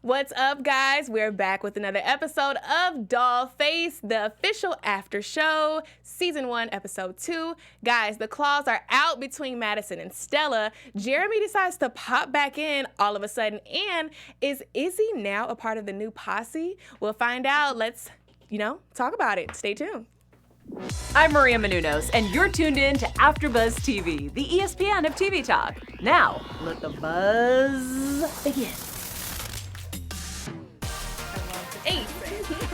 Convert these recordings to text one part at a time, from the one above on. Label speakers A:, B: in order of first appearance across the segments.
A: What's up, guys? We're back with another episode of Dollface, the official after show, season 1, episode 2. Guys, the claws are out between Madison and Stella. Jeremy decides to pop back in all of a sudden. And is Izzy now a part of the new posse? We'll find out. Let's, talk about it. Stay tuned.
B: I'm Maria Menounos, and you're tuned in to AfterBuzz TV, the ESPN of TV talk. Now, let the buzz begin.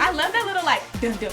A: I love that little dum-dum.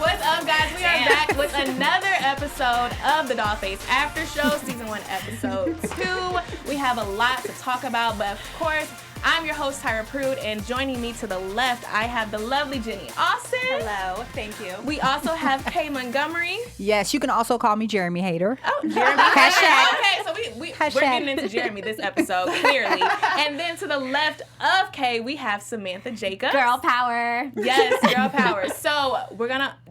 A: What's up, guys? We are back with another episode of the Dollface After Show, Season 1, Episode 2. We have a lot to talk about, but of course, I'm your host, Tyra Prude, and joining me to the left, I have the lovely Jenny Austin.
C: Hello, thank you.
A: We also have Kay Montgomery.
D: Yes, you can also call me Jeremy Hater.
A: Oh, Jeremy.
D: Hashtag.
A: Okay, so we're getting into Jeremy this episode, clearly. And then to the left of Kay, we have Samantha Jacobs.
C: Girl power.
A: Yes, girl power. So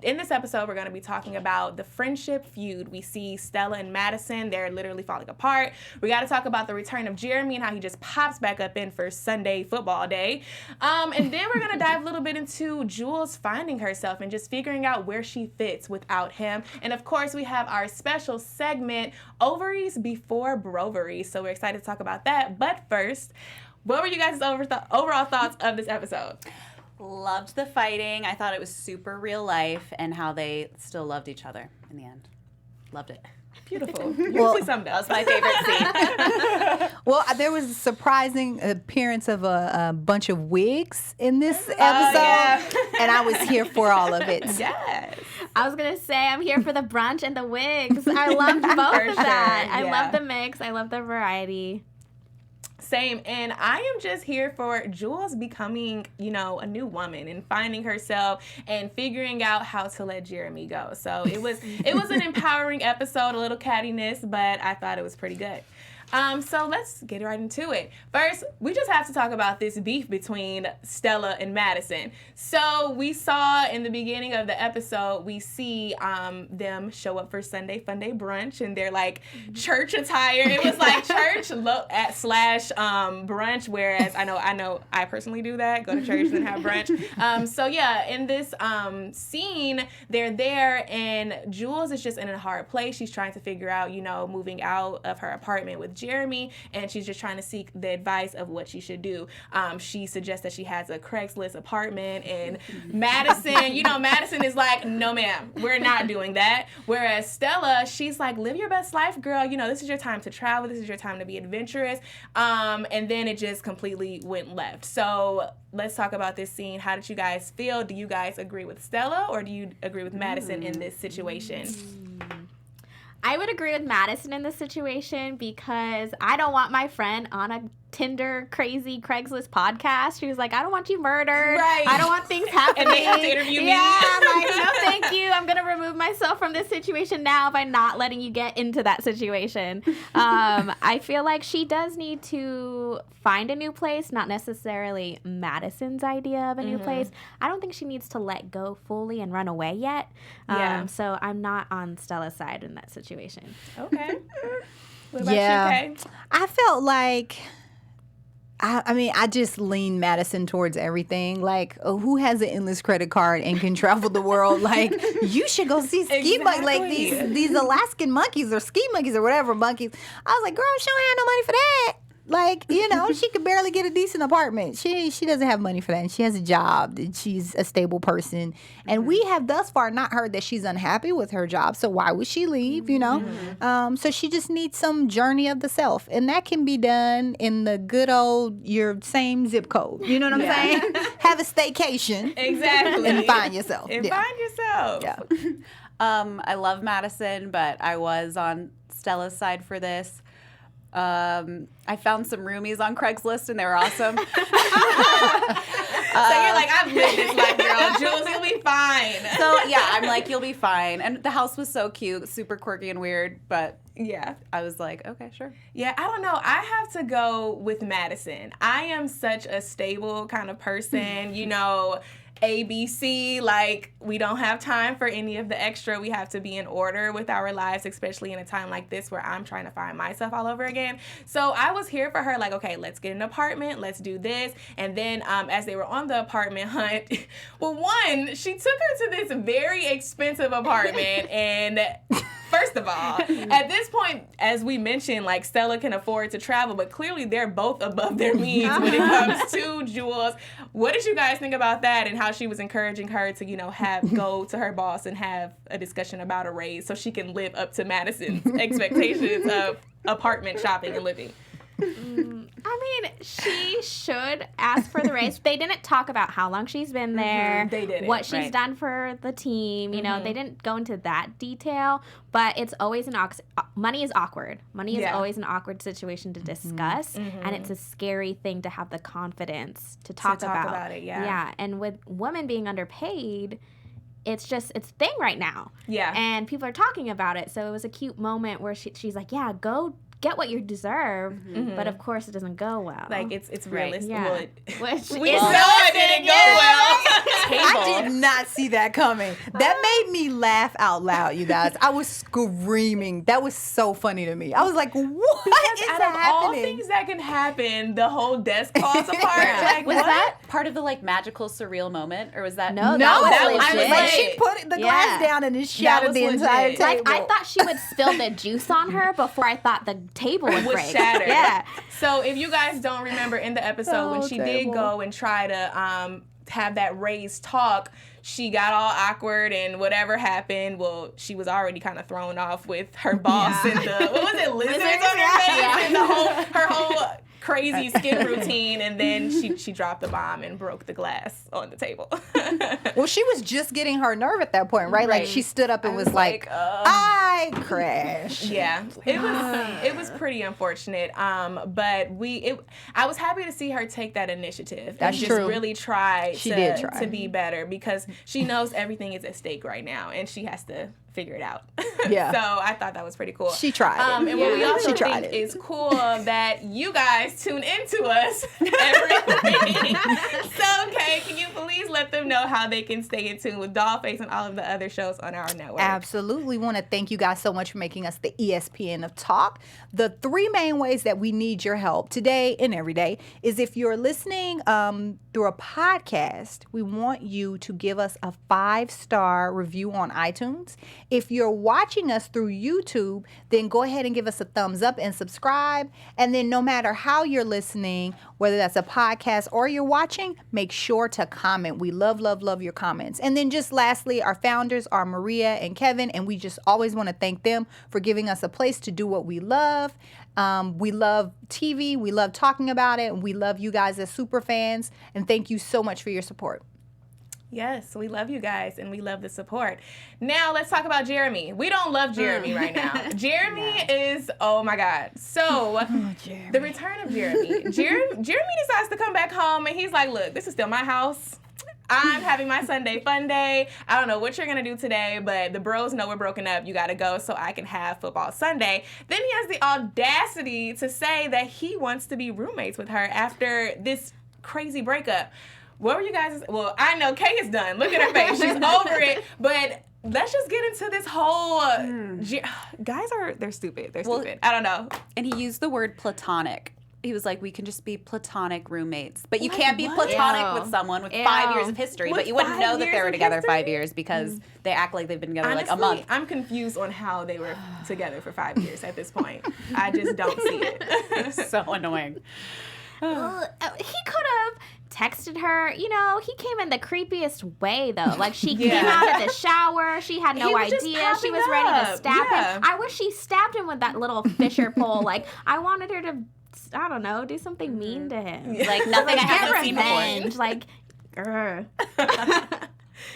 A: in this episode, we're going to be talking about the friendship feud. We see Stella and Madison. They're literally falling apart. We got to talk about the return of Jeremy and how he just pops back up in for Sunday football day. And then we're going to dive a little bit into Jules finding herself and just figuring out where she fits without him. And of course, we have our special segment, Ovaries Before Broveries. So we're excited to talk about that. But first, what were you guys' overall thoughts of this episode?
C: Loved the fighting. I thought it was super real life and how they still loved each other in the end. Loved it.
A: Beautiful. Usually summed up.
C: That was my favorite scene.
D: Well, there was a surprising appearance of a bunch of wigs in this episode, and I was here for all of it.
A: Yes.
E: I was going to say I'm here for the brunch and the wigs. I loved both of that. I love the mix. I love the variety.
A: Same. And I am just here for Jules becoming, a new woman and finding herself and figuring out how to let Jeremy go. So it was an empowering episode, a little cattiness, but I thought it was pretty good. So let's get right into it. First, we just have to talk about this beef between Stella and Madison. So we saw in the beginning of the episode, we see them show up for Sunday Funday brunch, and they're church attire. It was church slash brunch, whereas I personally do that, go to church and have brunch. So yeah, in this scene, they're there, and Jules is just in a hard place. She's trying to figure out, moving out of her apartment with Jeremy, and she's just trying to seek the advice of what she should do. She suggests that she has a Craigslist apartment, and Madison, Madison is like, no ma'am, we're not doing that. Whereas Stella, she's like, live your best life, girl. This is your time to travel. This is your time to be adventurous. And then it just completely went left. So let's talk about this scene. How did you guys feel? Do you guys agree with Stella, or do you agree with Madison in this situation?
E: I would agree with Madison in this situation because I don't want my friend on a Tinder crazy Craigslist podcast. She was like, I don't want you murdered.
A: Right.
E: I don't want things happening.
A: And they have to interview me.
E: Yeah, I'm like, no thank you. I'm going to remove myself from this situation now by not letting you get into that situation. I feel like she does need to find a new place, not necessarily Madison's idea of a new place. I don't think she needs to let go fully and run away yet. So I'm not on Stella's side in that situation.
A: Okay. What about you, Kay?
D: I felt like... I just lean Madison towards everything. Who has an endless credit card and can travel the world? You should go see ski monkeys. These Alaskan monkeys or ski monkeys or whatever monkeys. I was like, girl, she don't have no money for that. She could barely get a decent apartment. She doesn't have money for that. And she has a job. And she's a stable person. And we have thus far not heard that she's unhappy with her job. So why would she leave, So she just needs some journey of the self. And that can be done in the good old, your same zip code. You know what I'm saying? Have a staycation.
A: Exactly.
D: And find yourself.
A: Find yourself.
D: Yeah.
C: I love Madison, but I was on Stella's side for this. I found some roomies on Craigslist, and they were awesome.
A: So you're like, I've lived this life, girl. Jules, you'll be fine.
C: So yeah, I'm like, you'll be fine. And the house was so cute, super quirky and weird, but
A: yeah,
C: I was like, okay, sure.
A: Yeah, I don't know. I have to go with Madison. I am such a stable kind of person, ABC, like, we don't have time for any of the extra. We have to be in order with our lives, especially in a time like this where I'm trying to find myself all over again. So I was here for her, like, okay, let's get an apartment, let's do this. And then as they were on the apartment hunt, well, one, she took her to this very expensive apartment. And first of all, at this point, as we mentioned, like, Stella can afford to travel, but clearly they're both above their means when it comes to Jules. What did you guys think about that, and how she was encouraging her to, you know, go to her boss and have a discussion about a raise so she can live up to Madison's expectations of apartment shopping and living?
E: I mean, she should ask for the raise. They didn't talk about how long she's been there.
A: They didn't.
E: What she's done for the team. You know, they didn't go into that detail. But it's always money is awkward. Money is always an awkward situation to discuss, and it's a scary thing to have the confidence to talk about
A: it.
E: Yeah, and with women being underpaid, it's a thing right now. Yeah, and people are talking about it. So it was a cute moment where she's like, "Yeah, go get what you deserve," but of course it doesn't go well.
A: Like, it's realistic.
E: Yeah.
A: Well,
E: Which
A: we know it didn't go well.
D: I did not see that coming. That made me laugh out loud, you guys. I was screaming. That was so funny to me. I was like, what is
A: Out of
D: happening?
A: all things that can happen, the whole desk falls apart. Like,
C: Was
A: what?
C: that part of the like magical surreal moment, or was that
E: No,
D: No,
E: that was
D: I was
E: legit.
D: like, she put the glass down and it shattered
A: was
D: the
A: legit.
D: entire table.
E: Like, I thought she would spill the juice on her before I thought the table would
A: was
E: break.
A: shattered.
E: Yeah.
A: So if you guys don't remember in the episode when she did go and try to have that raised talk, she got all awkward and whatever happened, well, she was already kind of thrown off with her boss and the, what was it, lizards on her face and her whole crazy skin routine, and then she dropped the bomb and broke the glass on the table.
D: Well, she was just getting her nerve at that point, right? Like, she stood up and was like, I crashed.
A: Yeah, it was pretty unfortunate. But I was happy to see her take that initiative.
D: That's
A: and
D: true.
A: just really try
D: did try.
A: to be better, because she knows everything is at stake right now and she has to figure it out.
D: Yeah.
A: So I thought that was pretty cool.
D: She tried it.
A: And what we also
D: She tried
A: think
D: it.
A: is cool that you guys tune into us every week. So, okay, can you please let them know how they can stay in tune with Dollface and all of the other shows on our network?
D: Absolutely. We want to thank you guys so much for making us the ESPN of talk. The three main ways that we need your help today and every day is if you're listening through a podcast, we want you to give us a 5-star review on iTunes. If you're watching us through YouTube, then go ahead and give us a thumbs up and subscribe. And then no matter how you're listening, whether that's a podcast or you're watching, make sure to comment. We love, love, love your comments. And then just lastly, our founders are Maria and Keven, and we just always want to thank them for giving us a place to do what we love. We love TV. We love talking about it. And we love you guys as super fans. And thank you so much for your support.
A: Yes, we love you guys and we love the support. Now let's talk about Jeremy. We don't love Jeremy right now. Jeremy is, oh my God. So the return of Jeremy. Jeremy decides to come back home and he's like, look, this is still my house. I'm having my Sunday fun day. I don't know what you're going to do today, but the bros know we're broken up. You got to go so I can have football Sunday. Then he has the audacity to say that he wants to be roommates with her after this crazy breakup. What were you guys? Well, I know Kay is done. Look at her face. She's over it. But let's just get into this whole. Guys they're stupid. They're stupid. I don't know.
C: And he used the word platonic. He was like, we can just be platonic roommates. But you can't be platonic with someone with 5 years of history. But you wouldn't know that they were together 5 years because they act like they've been together
A: Honestly,
C: like a month.
A: I'm confused on how they were together for 5 years at this point. I just don't see it.
C: So annoying.
E: He could have texted her. You know, he came in the creepiest way, though. Like, she came out of the shower. She had no idea. She was ready to stab him. I wish she stabbed him with that little fisher pole. Like, I wanted her to, I don't know, do something mean to him.
C: Like, nothing I haven't seen
E: revenge.
C: before.
E: Like,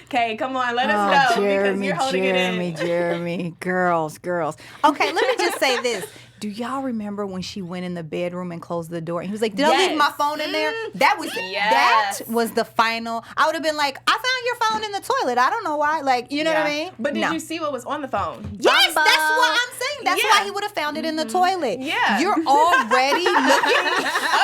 A: Okay, come on, let us know because you're holding it in.
D: Jeremy, girls. Okay, let me just say this. Do y'all remember when she went in the bedroom and closed the door? And he was like, did I leave my phone in there? That was the final. I would have been like, I found your phone in the toilet. I don't know why. Like, you know what I mean?
A: But did you see what was on the phone?
D: Yes, that's what I'm saying. That's why he would have found it in the toilet.
A: Yeah.
D: You're already looking.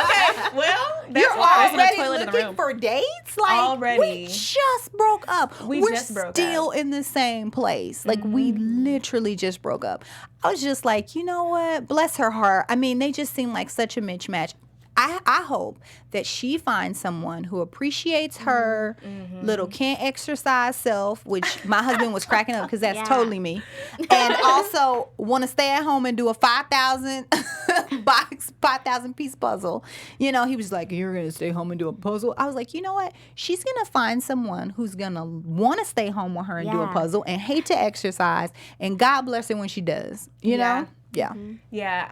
A: Okay, well, that's
D: You're
A: why.
D: already
C: toilet in the
D: looking out for dates? Like,
A: Already.
D: we just broke up. We're
A: just broke
D: still
A: up.
D: in the same place. Like, we literally just broke up. I was just like, you know what? Bless her heart. I mean, they just seem like such a mismatch. I hope that she finds someone who appreciates her little can't exercise self, which my husband was cracking up because that's totally me, and also want to stay at home and do a 5,000 piece puzzle. You know, he was like, "You're gonna stay home and do a puzzle." I was like, you know what? She's gonna find someone who's gonna want to stay home with her and do a puzzle and hate to exercise, and God bless her when she does. You know? Yeah.
A: Yeah,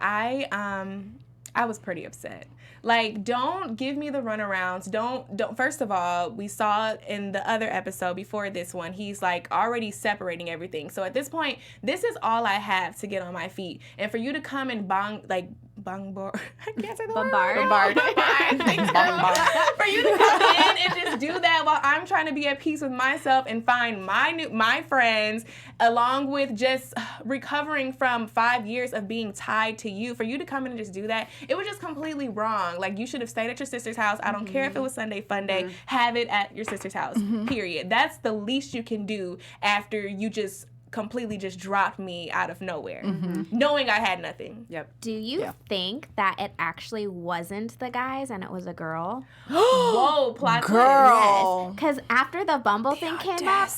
A: I was pretty upset. Like, don't give me the runarounds. Don't. First of all, we saw in the other episode before this one, he's like already separating everything. So at this point, this is all I have to get on my feet. And for you to come and I can't say the
E: Bombard.
A: word. Thanks, girl. For you to come in and just do that while I'm trying to be at peace with myself and find my friends, along with just recovering from 5 years of being tied to you. For you to come in and just do that, it was just completely wrong. Like, you should have stayed at your sister's house. I don't care if it was Sunday fun day. Have it at your sister's house. Period. That's the least you can do after you just completely just dropped me out of nowhere, knowing I had nothing.
B: Yep.
E: Do you think that it actually wasn't the guys and it was a girl?
A: Whoa, plot twist.
D: Girl.
E: Because after the Bumble thing came up,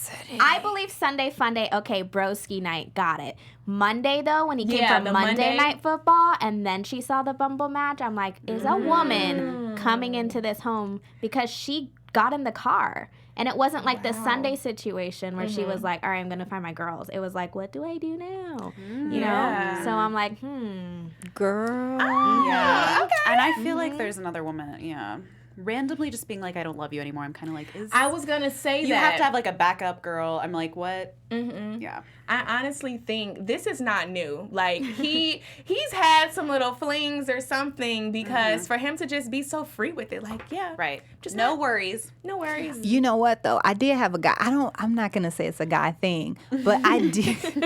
E: I believe Sunday fun day, okay, broski night, got it. Monday, though, when he came
A: Yeah,
E: from
A: the
E: Monday
A: Monday-
E: Night Football, and then she saw the Bumble match, I'm like, is a woman coming into this home because she got in the car. And it wasn't like the Sunday situation where she was like, all right, I'm going to find my girls. It was like, what do I do now? You know? So I'm like,
D: Girl.
B: Yeah. And I feel like there's another woman, randomly just being like, I don't love you anymore. I'm kind of like,
A: I was going to say
B: you
A: that.
B: have to have like a backup girl. I'm like, what? Yeah.
A: I honestly think this is not new. Like, he's had some little flings or something, because for him to just be so free with it, like,
B: Right.
A: just
B: no
A: not-
B: worries.
A: no worries.
D: You know what though? I did have a guy. I'm not gonna say it's a guy thing, but I did.
E: it's a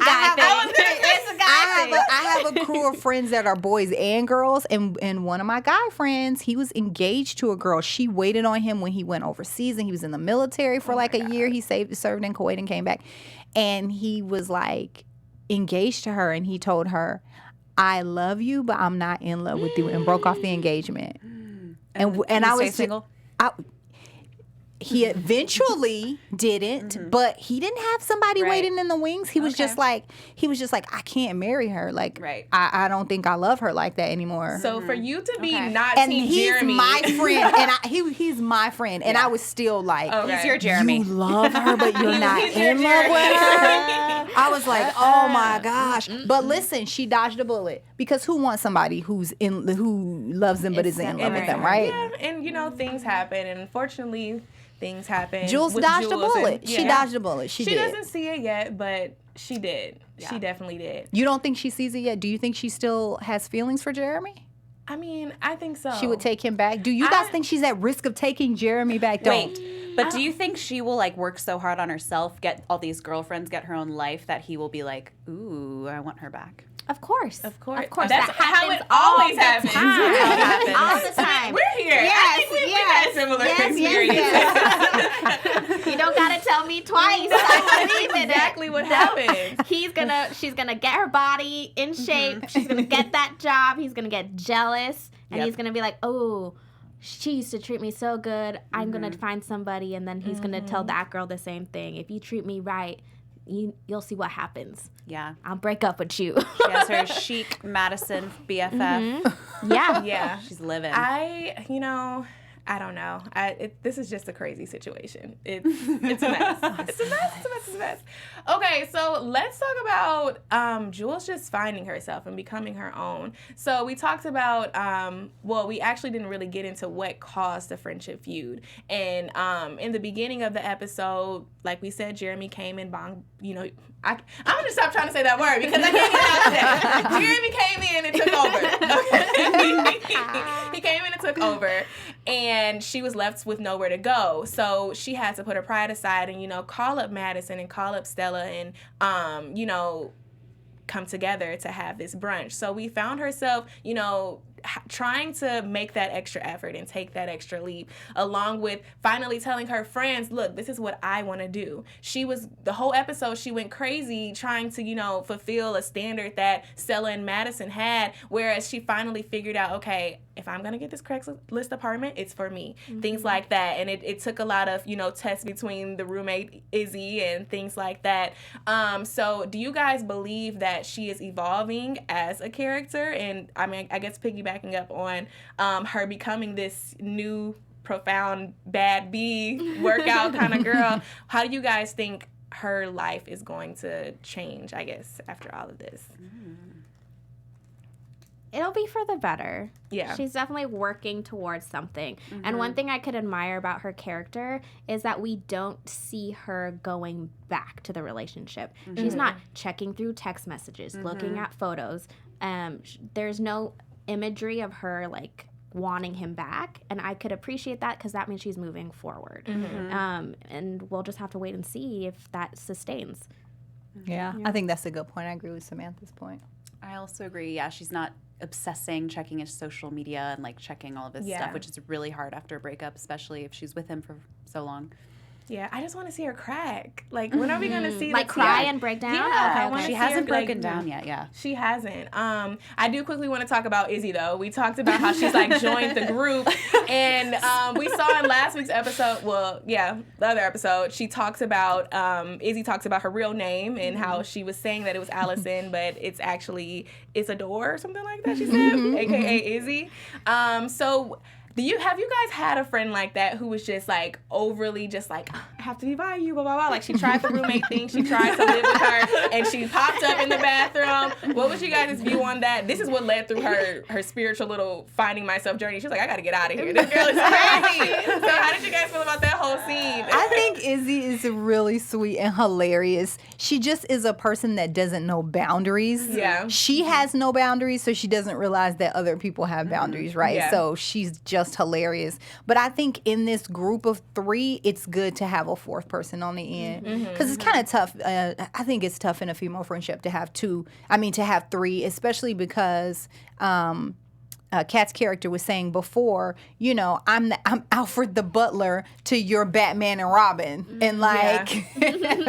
E: guy thing. It's a guy thing.
D: I have a crew of friends that are boys and girls, and one of my guy friends, he was engaged to a girl. She waited on him when he went overseas, and he was in the military for like a year. He served in Kuwait and came back, and he was like engaged to her, and he told her, "I love you, but I'm not in love with you," and broke off the engagement. And I was
B: single.
D: He eventually didn't, but he didn't have somebody
B: Right.
D: waiting in the wings. He was just like, I can't marry her. Like,
B: Right.
D: I don't think I love her like that anymore.
A: So for you to be not
D: and
A: Team
D: he's
A: Jeremy,
D: my friend, and he's my friend, and I was still like,
A: Okay.
B: He's your Jeremy.
D: you love her, but you're not
A: He's your
D: in love with
A: Jeremy.
D: her. I was like, oh my gosh. But listen, she dodged a bullet, because who wants somebody who loves them but isn't in love with them, right?
A: Yeah, and things happen, and unfortunately, things happen.
D: Jules
A: with
D: dodged a
A: Jules,
D: bullet.
A: and-
D: She dodged a bullet. She did.
A: doesn't see it yet, but she did. She definitely did.
D: You don't think she sees it yet? Do you think she still has feelings for Jeremy?
A: I mean, I think so.
D: She would take him back. Do you guys think she's at risk of taking Jeremy back? Don't.
B: Wait, but do you think she will like work so hard on herself, get all these girlfriends, get her own life, that he will be like, ooh, I want her back?
E: Of course.
A: Of course.
E: Of course.
A: That's
E: that
A: how
E: happens
A: it always
E: all
A: happens.
E: the time. All the time.
A: We're here.
E: Yes,
A: I think we've had similar experiences.
E: You don't gotta tell me twice. I believe in
A: Exactly what happened.
E: She's gonna get her body in shape. She's gonna get that job. He's gonna get jealous, and he's gonna be like, oh, she used to treat me so good. I'm gonna find somebody, and then he's gonna tell that girl the same thing. If you treat me right, you'll see what happens.
B: Yeah.
E: I'll break up with you.
B: She has her chic Madison BFF.
E: Yeah.
A: Yeah.
B: She's living.
A: I don't know. This is just a crazy situation. It's a mess. It's a mess. Okay, so let's talk about Jules just finding herself and becoming her own. So we talked about, we actually didn't really get into what caused the friendship feud. And in the beginning of the episode, like we said, Jeremy came in, I'm going to stop trying to say that word because I can't get out of that. Jeremy came in and took over. He came in and took over. And she was left with nowhere to go. So she had to put her pride aside and, call up Madison and call up Stella and, come together to have this brunch. So we found herself, trying to make that extra effort and take that extra leap, along with finally telling her friends, look, this is what I want to do. The whole episode, she went crazy trying to, fulfill a standard that Stella and Madison had, whereas she finally figured out, okay, if I'm going to get this Craigslist apartment, it's for me. Things like that. And it took a lot of, tests between the roommate, Izzy, and things like that. So do you guys believe that she is evolving as a character? And I mean, I guess piggybacking up on her becoming this new, profound, bad bee workout kind of girl, how do you guys think her life is going to change, I guess, after all of this?
E: It'll be for the better.
A: Yeah.
E: She's definitely working towards something. And one thing I could admire about her character is that we don't see her going back to the relationship. She's not checking through text messages, looking at photos. There's no imagery of her, like, wanting him back. And I could appreciate that because that means she's moving forward. And we'll just have to wait and see if that sustains.
D: Yeah, I think that's a good point. I agree with Samantha's point.
C: I also agree. Yeah, she's not obsessing, checking his social media and like checking all of his stuff, which is really hard after a breakup, especially if she's with him for so long.
A: Yeah, I just want to see her crack. Like, when are we going to see
E: like cry and break down?
A: Yeah,
E: Okay.
C: She hasn't broken down yet, yeah.
A: She hasn't. I do quickly want to talk about Izzy, though. We talked about how she's, like, joined the group. And we saw in last week's episode, the other episode, she talks about, Izzy talks about her real name and how she was saying that it was Allison, but it's actually Isadore or something like that, she said, a.k.a. Izzy. So... Have you guys had a friend like that who was just like overly just like, I have to be by you, blah, blah, blah. Like she tried the roommate thing, she tried to live with her, and she popped up in the bathroom. What was you guys' view on that? This is what led through her spiritual little finding myself journey. She was like, I got to get out of here. This girl is crazy. So how did you guys feel about that whole scene?
D: I think Izzy is really sweet and hilarious. She just is a person that doesn't know boundaries.
A: Yeah.
D: She has no boundaries, so she doesn't realize that other people have boundaries, right?
A: Yeah.
D: So she's just hilarious. But I think in this group of three, it's good to have a fourth person on the end because it's kind of tough. I think it's tough in a female friendship to have three, especially because Kat's character was saying before, I'm Alfred the Butler to your Batman and Robin, and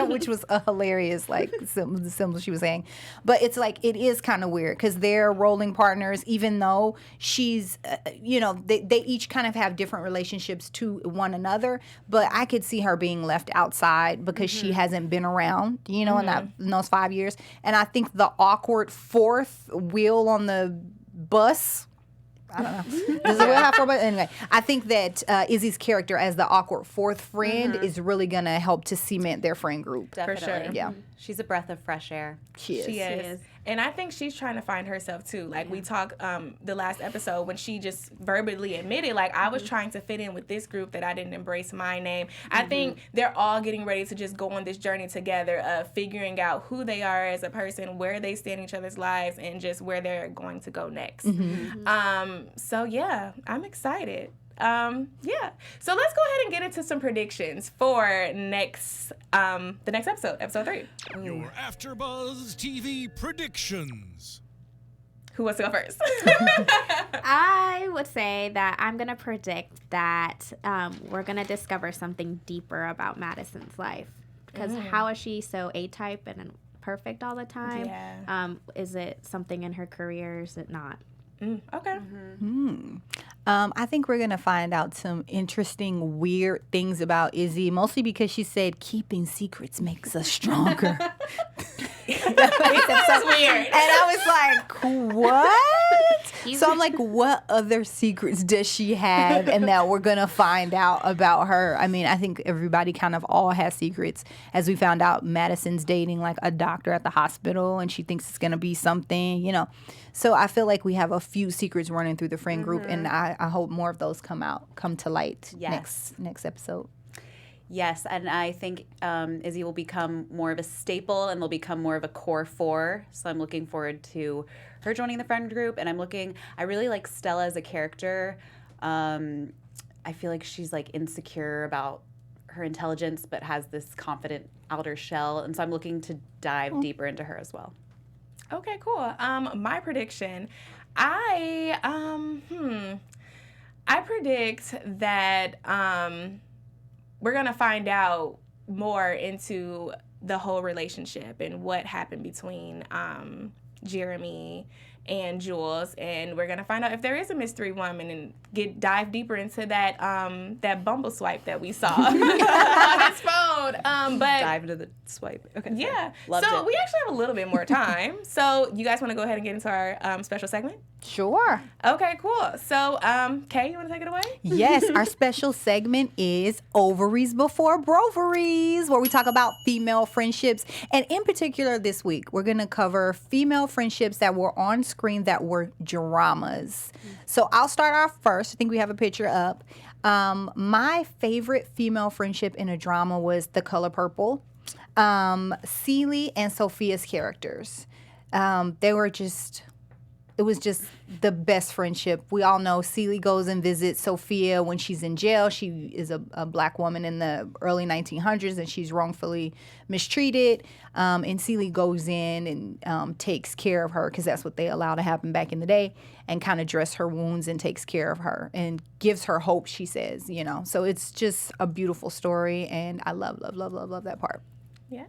D: which was a hilarious the symbol she was saying. But it's like it is kind of weird because they're rolling partners, even though she's, they each kind of have different relationships to one another. But I could see her being left outside because she hasn't been around, in those 5 years. And I think the awkward fourth wheel on the bus. I don't know. Does it really have four? But anyway, I think that Izzy's character as the awkward fourth friend is really going to help to cement their friend group.
C: Definitely.
A: For sure.
D: Yeah.
C: She's a breath of fresh air.
A: She is. And I think she's trying to find herself too. Like we talked the last episode when she just verbally admitted, like, I was trying to fit in with this group that I didn't embrace my name. I think they're all getting ready to just go on this journey together of figuring out who they are as a person, where they stand in each other's lives, and just where they're going to go next. So yeah, I'm excited. So let's go ahead and get into some predictions for the next episode 3.
F: Your AfterBuzz TV predictions.
A: Who wants to go first?
E: I would say that I'm going to predict that we're going to discover something deeper about Madison's life. Because how is she so A-type and perfect all the time?
A: Yeah.
E: Is it something in her career? Is it not?
A: Okay.
D: I think we're going to find out some interesting, weird things about Izzy, mostly because she said keeping secrets makes us stronger.
A: That's weird.
D: And I was like, what? So I'm like, what other secrets does she have and that we're going to find out about her? I mean, I think everybody kind of all has secrets. As we found out, Madison's dating like a doctor at the hospital and she thinks it's going to be something, So I feel like we have a few secrets running through the friend group, and I hope more of those come to light next episode.
C: Yes, and I think Izzy will become more of a staple and will become more of a core 4. So I'm looking forward to her joining the friend group, and I really like Stella as a character. I feel like she's like insecure about her intelligence, but has this confident outer shell, and so I'm looking to dive deeper into her as well.
A: Okay, cool. My prediction, I predict that we're gonna find out more into the whole relationship and what happened between Jeremy and Jules, and we're gonna find out if there is a mystery woman and dive deeper into that that Bumble swipe that we saw on his phone. But
C: Dive into the swipe. Okay.
A: yeah,
C: Loved
A: so
C: it.
A: we actually have a little bit more time. So you guys want to go ahead and get into our special segment?
D: Sure.
A: Okay, cool. So Kay, you want to take it away?
D: Yes, our special segment is Ovaries Before Broveries, where we talk about female friendships. And in particular this week, we're going to cover female friendships that were on screen that were dramas. So I'll start off first. I think we have a picture up. My favorite female friendship in a drama was The Color Purple. Celie and Sophia's characters. They were just... It was just the best friendship. We all know Celie goes and visits Sophia when she's in jail. She is a black woman in the early 1900s, and she's wrongfully mistreated. And Celie goes in and takes care of her, because that's what they allow to happen back in the day, and kind of dress her wounds and takes care of her and gives her hope, she says, you know. So it's just a beautiful story, and I love that part.
A: Yes.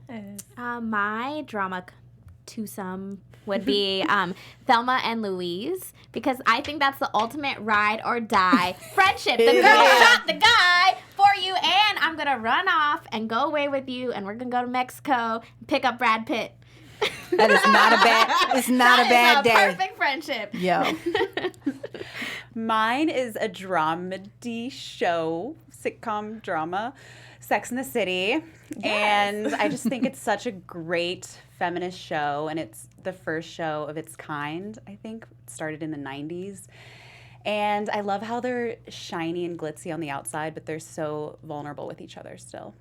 E: My drama twosome would be Thelma and Louise, because I think that's the ultimate ride or die friendship. The girl shot the guy for you, and I'm gonna run off and go away with you, and we're gonna go to Mexico and pick up Brad Pitt.
D: That is not a bad. It's not a bad day.
E: Perfect friendship.
D: Yo.
C: Mine is a dramedy show, sitcom drama, Sex and the City. Yes. And I just think it's such a great feminist show, and it's the first show of its kind, I think. It started in the 90s. And I love how they're shiny and glitzy on the outside, but they're so vulnerable with each other still.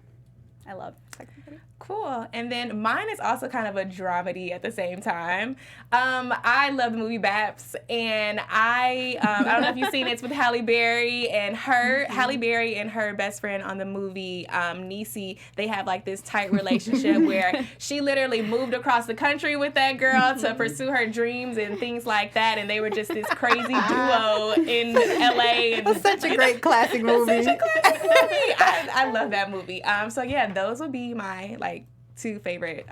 C: I love Sex and the City.
A: Cool. And then mine is also kind of a dramedy at the same time. I love the movie Baps, and I don't know if you've seen it. It's with Halle Berry and her. Halle Berry and her best friend on the movie, Niecy, they have like this tight relationship where she literally moved across the country with that girl to pursue her dreams and things like that, and they were just this crazy duo in LA. And
D: That's such a great classic movie.
A: Such a classic movie. I love that movie. So yeah, those would be my two favorite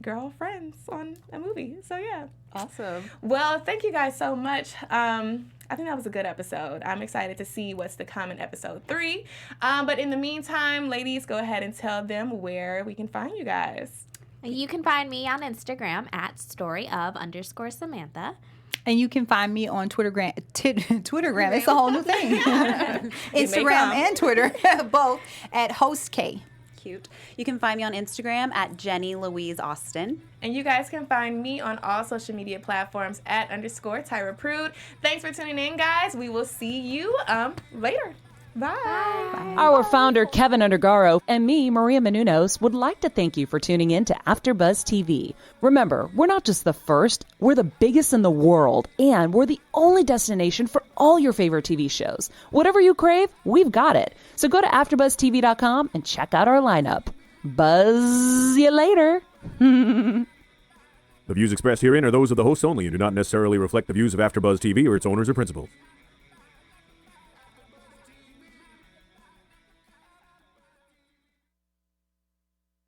A: girlfriends on a movie. So yeah.
C: Awesome.
A: Well, thank you guys so much. I think that was a good episode. I'm excited to see what's to come in episode 3. But in the meantime, ladies, go ahead and tell them where we can find you guys.
E: You can find me on Instagram at storyof_Samantha.
D: And you can find me on Twittergram. Twittergram. It's a whole new thing. Instagram and Twitter, both at HostK.
C: Cute. You can find me on Instagram at Jenny Louise Austin.
A: And you guys can find me on all social media platforms at _Tyra Prude. Thanks for tuning in, guys. We will see you later. Bye.
B: Our founder, Keven Undergaro, and me, Maria Menounos, would like to thank you for tuning in to AfterBuzz TV. Remember, we're not just the first, we're the biggest in the world, and we're the only destination for all your favorite TV shows. Whatever you crave, we've got it. So go to AfterBuzzTV.com and check out our lineup. Buzz you later.
G: The views expressed herein are those of the hosts only and do not necessarily reflect the views of AfterBuzz TV or its owners or principals.